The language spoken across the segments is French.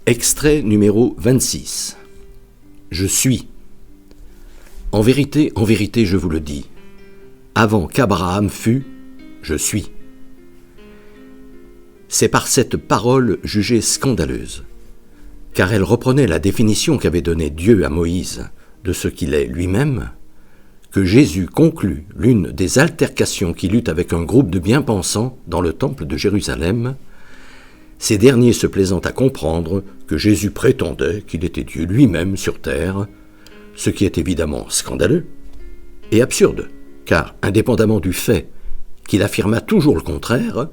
Extrait numéro 26. Je suis. En vérité, je vous le dis, avant qu'Abraham fût, je suis. C'est par cette parole jugée scandaleuse, car elle reprenait la définition qu'avait donnée Dieu à Moïse de ce qu'il est lui-même, que Jésus conclut l'une des altercations qu'il eut avec un groupe de bien-pensants dans le temple de Jérusalem. Ces derniers se plaisant à comprendre que Jésus prétendait qu'il était Dieu lui-même sur terre, ce qui est évidemment scandaleux et absurde, car indépendamment du fait qu'il affirma toujours le contraire,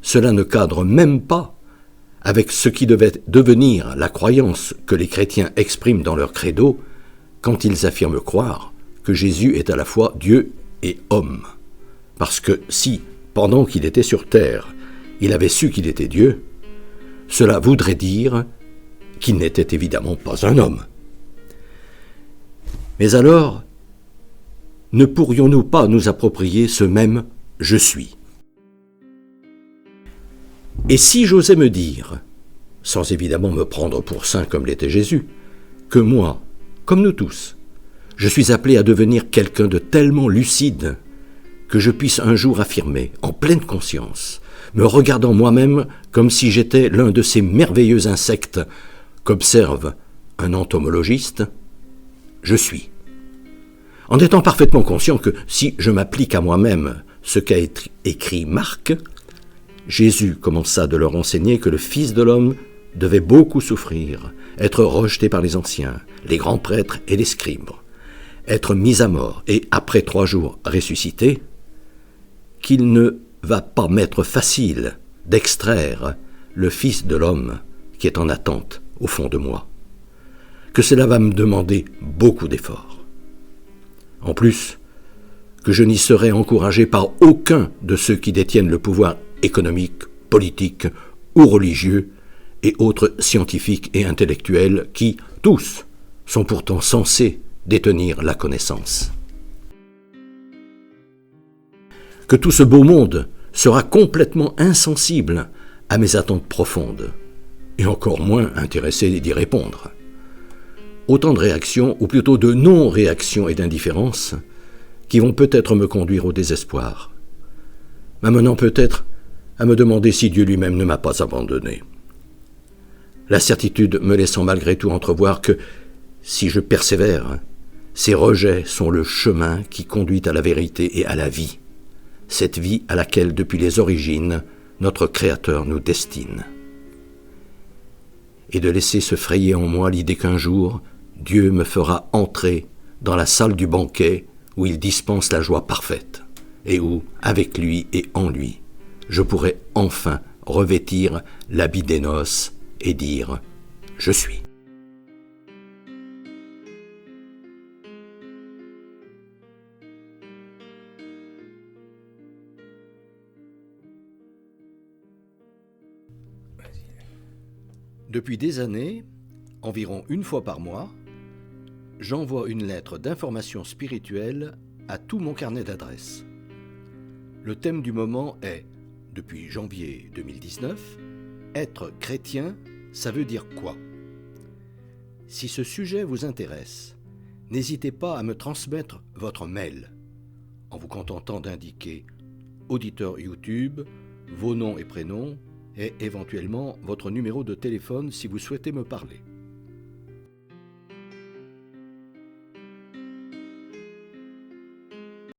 cela ne cadre même pas avec ce qui devait devenir la croyance que les chrétiens expriment dans leur credo quand ils affirment croire que Jésus est à la fois Dieu et homme. Parce que si, pendant qu'il était sur terre, il avait su qu'il était Dieu, cela voudrait dire qu'il n'était évidemment pas un homme. Mais alors, ne pourrions-nous pas nous approprier ce même « je suis » ? Et si j'osais me dire, sans évidemment me prendre pour saint comme l'était Jésus, que moi, comme nous tous, je suis appelé à devenir quelqu'un de tellement lucide que je puisse un jour affirmer, en pleine conscience, me regardant moi-même comme si j'étais l'un de ces merveilleux insectes qu'observe un entomologiste, je suis. En étant parfaitement conscient que si je m'applique à moi-même ce qu'a écrit Marc, Jésus commença de leur enseigner que le Fils de l'homme devait beaucoup souffrir, être rejeté par les anciens, les grands prêtres et les scribes, être mis à mort et, après 3 jours, ressuscité, qu'il ne va pas m'être facile d'extraire le Fils de l'homme qui est en attente au fond de moi, que cela va me demander beaucoup d'efforts. En plus, que je n'y serai encouragé par aucun de ceux qui détiennent le pouvoir économique, politique ou religieux et autres scientifiques et intellectuels qui, tous, sont pourtant censés détenir la connaissance. Que tout ce beau monde sera complètement insensible à mes attentes profondes, et encore moins intéressé d'y répondre. Autant de réactions, ou plutôt de non-réactions et d'indifférence, qui vont peut-être me conduire au désespoir, m'amenant peut-être à me demander si Dieu lui-même ne m'a pas abandonné. La certitude me laissant malgré tout entrevoir que, si je persévère, ces rejets sont le chemin qui conduit à la vérité et à la vie, cette vie à laquelle, depuis les origines, notre Créateur nous destine. Et de laisser se frayer en moi l'idée qu'un jour, Dieu me fera entrer dans la salle du banquet où il dispense la joie parfaite, et où, avec lui et en lui, je pourrai enfin revêtir l'habit des noces et dire « Je suis ». Depuis des années, environ 1 fois par mois, j'envoie une lettre d'information spirituelle à tout mon carnet d'adresses. Le thème du moment est, depuis janvier 2019, « Être chrétien, ça veut dire quoi ?» Si ce sujet vous intéresse, n'hésitez pas à me transmettre votre mail, en vous contentant d'indiquer auditeur YouTube, vos noms et prénoms, et éventuellement votre numéro de téléphone si vous souhaitez me parler.